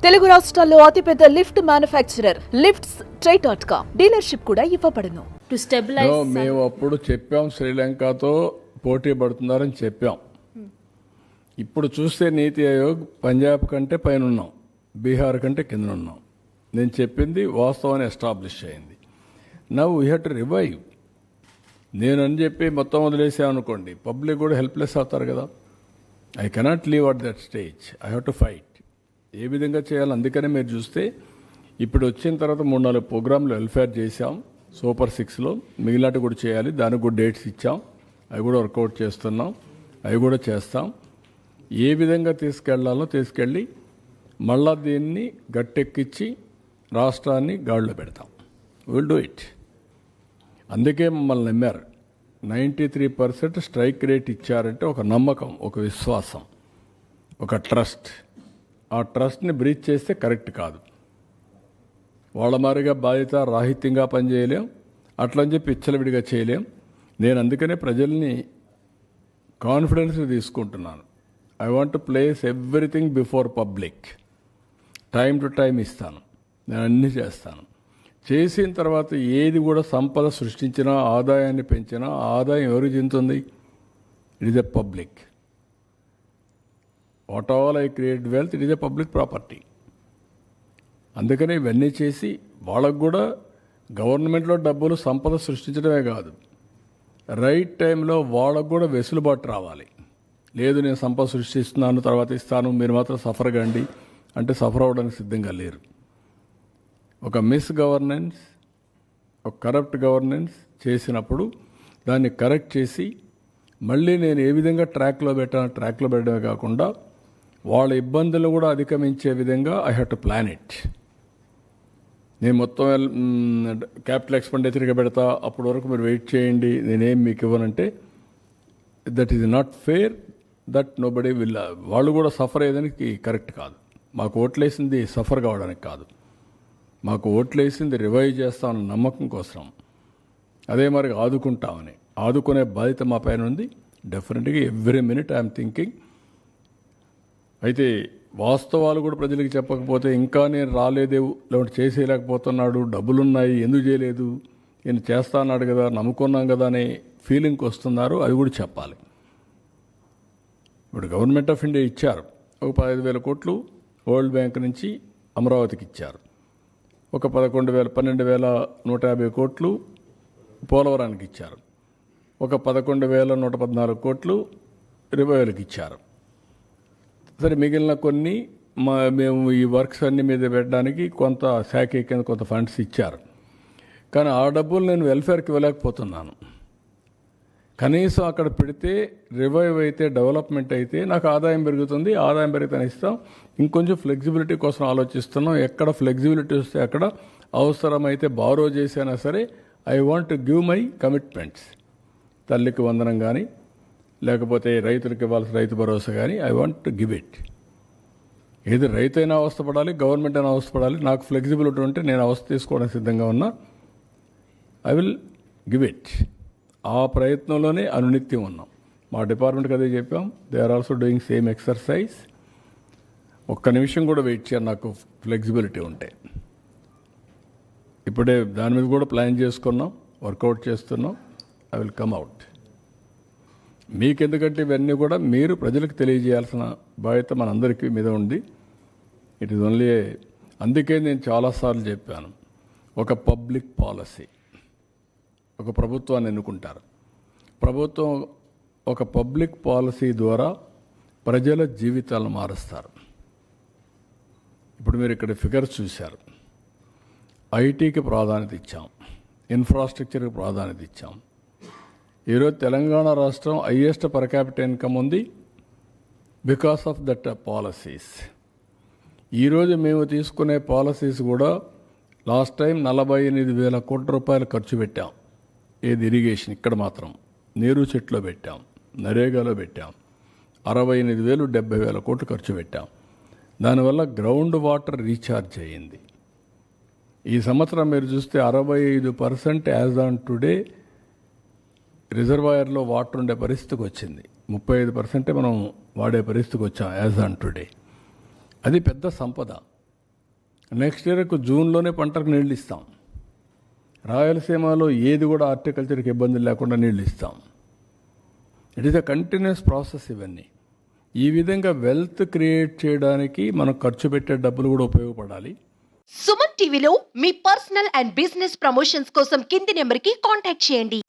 తెలుగు రాష్ట్రాల్లో అతిపెద్ద lift manufacturer lifts ట్రై.com dealership కూడా ఇవ్వబడును. మేము అప్పుడు చెప్పాం శ్రీలంకతో పోటీ పడుతున్నారని చెప్పాం. ఇప్పుడు చూస్తే నీతి ఆయోగ్ పంజాబ్ కంటే పైన ఉన్నాం, బీహార్ కంటే కింద ఉన్నాం. నేను చెప్పింది వాస్తవాన్ని ఎస్టాబ్లిష్ అయింది. Now we have to revive. నేను అని చెప్పి మొత్తం వదిలేసామనుకోండి, పబ్లిక్ కూడా హెల్ప్లెస్ అవుతారు కదా. I cannot leave at that stage. I have to fight. ఏ విధంగా చేయాలి? అందుకనే మీరు చూస్తే ఇప్పుడు వచ్చిన తర్వాత 3-4 ప్రోగ్రాంలు వెల్ఫేర్ చేశాం. సూపర్ 6లో మిగిలినట్టు కూడా చేయాలి. దానికి కూడా డేట్స్ ఇచ్చాం. అవి కూడా వర్కౌట్ చేస్తున్నాం. అవి కూడా చేస్తాం. ఏ విధంగా తీసుకెళ్లాలో తీసుకెళ్ళి మళ్ళా దీన్ని గట్టెక్కించి రాష్ట్రాన్ని గాడిలో పెడతాం. Will do it. అందుకే మమ్మల్ని నమ్మారు. 93% స్ట్రైక్ రేట్ ఇచ్చారంటే ఒక నమ్మకం, ఒక విశ్వాసం, ఒక ట్రస్ట్. ఆ ట్రస్ట్ని బ్రీచ్ చేస్తే కరెక్ట్ కాదు. వాళ్ళ మారిగా బాధ్యత రాహిత్యంగా పనిచేయలేం, అట్లని చెప్పి ఇచ్చలవిడిగా చేయలేం. నేను అందుకనే ప్రజల్ని కాన్ఫిడెన్స్ తీసుకుంటున్నాను. I want to place everything before public. Time to time ఇస్తాను, నేను అన్నీ చేస్తాను. చేసిన తర్వాత ఏది కూడా సంపద సృష్టించినా, ఆదాయాన్ని పెంచినా, ఆదాయం ఎవరికి చెందుతుంది? It is a public. What all I create wealth, it is a public property. అందుకనే ఇవన్నీ చేసి వాళ్ళకు కూడా గవర్నమెంట్లో డబ్బులు సంపద సృష్టించడమే కాదు, రైట్ టైంలో వాళ్ళకు కూడా వెసులుబాటు రావాలి. లేదు నేను సంపద సృష్టిస్తున్నాను తర్వాత ఇస్తాను, మీరు మాత్రం సఫర్ కండి అంటే సఫర్ అవ్వడానికి సిద్ధంగా లేరు. ఒక మిస్ గవర్నెన్స్, ఒక కరప్ట్ గవర్నెన్స్ చేసినప్పుడు దాన్ని కరెక్ట్ చేసి మళ్ళీ నేను ఏ విధంగా ట్రాక్లో పెట్టడమే కాకుండా వాళ్ళ ఇబ్బందులు కూడా అధిగమించే విధంగా I have to plan it. నేను మొత్తం క్యాపిటల్ ఎక్స్పెండిచర్గా పెడతా, అప్పటి వరకు మీరు వెయిట్ చేయండి, నేనేం మీకు ఇవ్వనంటే that is not fair. That nobody will. వాళ్ళు కూడా సఫర్ అయ్యేదానికి కరెక్ట్ కాదు. మాకు ఓట్లేసింది సఫర్ కావడానికి కాదు, మాకు ఓట్లేసింది రివైవ్ చేస్తామన్న నమ్మకం కోసం. అదే మరి ఆదుకుంటామని, ఆదుకునే బాధ్యత మా పైన ఉంది. డెఫినెట్గా ఎవ్రీ మినిట్ ఐఎమ్ థింకింగ్. అయితే వాస్తవాలు కూడా ప్రజలకు చెప్పకపోతే ఇంకా నేను రాలేదే, లేకుంటే చేసేయలేకపోతున్నాడు, డబ్బులున్నాయి ఎందుకు చేయలేదు, నేను చేస్తా అన్నాడు కదా, నమ్ముకున్నాం కదా అనే ఫీలింగ్కి వస్తున్నారు. అది కూడా చెప్పాలి. ఇప్పుడు గవర్నమెంట్ ఆఫ్ ఇండియా ఇచ్చారు ఒక 15,000 కోట్లు, వరల్డ్ బ్యాంక్ నుంచి అమరావతికి ఇచ్చారు. ఒక 12,150 కోట్లు పోలవరానికి ఇచ్చారు. ఒక 11,114 కోట్లు రివైవల్కి ఇచ్చారు. సరే, మిగిలిన కొన్ని మేము ఈ వర్క్స్ అన్ని మీద పెట్టడానికి కొంత శాఖ కింద కొంత ఫండ్స్ ఇచ్చారు. కానీ ఆ డబ్బులు నేను వెల్ఫేర్కి ఇవ్వలేకపోతున్నాను. కనీసం అక్కడ పెడితే రివైవ్ అయితే, డెవలప్మెంట్ అయితే నాకు ఆదాయం పెరుగుతుంది. ఆదాయం పెరిగితే ఇస్తాం. ఇంకొంచెం ఫ్లెక్సిబిలిటీ కోసం ఆలోచిస్తున్నాం. ఎక్కడ ఫ్లెక్సిబిలిటీ వస్తే అక్కడ అవసరమైతే బారో చేసినా సరే I want to give my commitments. తల్లికి వందనం కానీ, లేకపోతే రైతులకు ఇవ్వాల్సిన రైతు భరోసా కానీ I want to give it. ఏది రైతైనా అవస్థపడాలి, గవర్నమెంట్ అయినా అవస్థపడాలి. నాకు ఫ్లెక్సిబిలిటీ ఉంటే నేను అవస్థ తీసుకోవడానికి సిద్ధంగా ఉన్నా. I will give it. ఆ ప్రయత్నంలోనే అనునిత్యం ఉన్నాం. మా డిపార్ట్మెంట్కి అదే చెప్పాం. They are also doing same exercise. ఒక్క నిమిషం కూడా వెయిట్ చేయాలి నాకు ఫ్లెక్సిబిలిటీ ఉంటే. ఇప్పుడే దాని మీద కూడా ప్లాన్ చేసుకున్నాం, వర్కౌట్ చేస్తున్నాం. I will come out. మీకెందుకంటే ఇవన్నీ కూడా మీరు ప్రజలకు తెలియజేయాల్సిన బాధ్యత మనందరికీ మీద ఉంది. It is only. అందుకే నేను చాలాసార్లు చెప్పాను, ఒక పబ్లిక్ పాలసీ, ఒక ప్రభుత్వాన్ని ఎన్నుకుంటారు. ప్రభుత్వం ఒక పబ్లిక్ పాలసీ ద్వారా ప్రజల జీవితాలను మారుస్తారు. ఇప్పుడు మీరు ఇక్కడ ఫిగర్స్ చూశారు. ఐటీకి ప్రాధాన్యత ఇచ్చాం, ఇన్ఫ్రాస్ట్రక్చర్కి ప్రాధాన్యత ఇచ్చాం. ఈరోజు తెలంగాణ రాష్ట్రం హైయెస్ట్ పర్ క్యాపిటల్ ఇన్కమ్ ఉంది బికాస్ ఆఫ్ దట్ పాలసీస్. ఈరోజు మేము తీసుకునే పాలసీస్ కూడా లాస్ట్ టైం 48,000 కోట్ల రూపాయలు ఖర్చు పెట్టాం. ఏది ఇరిగేషన్, ఇక్కడ మాత్రం నీరు చెట్లో పెట్టాం, నరేగాలో పెట్టాం. 68,000, 70,000 కోట్లు ఖర్చు పెట్టాం. దానివల్ల గ్రౌండ్ వాటర్ రీఛార్జ్ అయ్యింది. ఈ సంవత్సరం మీరు చూస్తే 65% యాజ్ ఆన్ టుడే రిజర్వాయర్లో వాటర్ ఉండే పరిస్థితికి వచ్చింది. 35% మనం వాడే పరిస్థితికి వచ్చాం యాజ్ ఆన్ టుడే. అది పెద్ద సంపద. నెక్స్ట్ ఇయర్కు జూన్లోనే పంటకు నీళ్ళు ఇస్తాం. రాయలసీమలో ఏది కూడా హార్టికల్చర్కి ఇబ్బంది లేకుండా నీళ్ళు ఇస్తాం. It is a continuous process. ఇవన్నీ ఈ విధంగా వెల్త్ క్రియేట్ చేయడానికి మనం ఖర్చు పెట్టే డబ్బులు కూడా ఉపయోగపడాలి. సుమన్ టీవీలో మీ పర్సనల్ అండ్ బిజినెస్ ప్రమోషన్స్ కోసం కింది నెంబర్కి కాంటాక్ట్ చేయండి.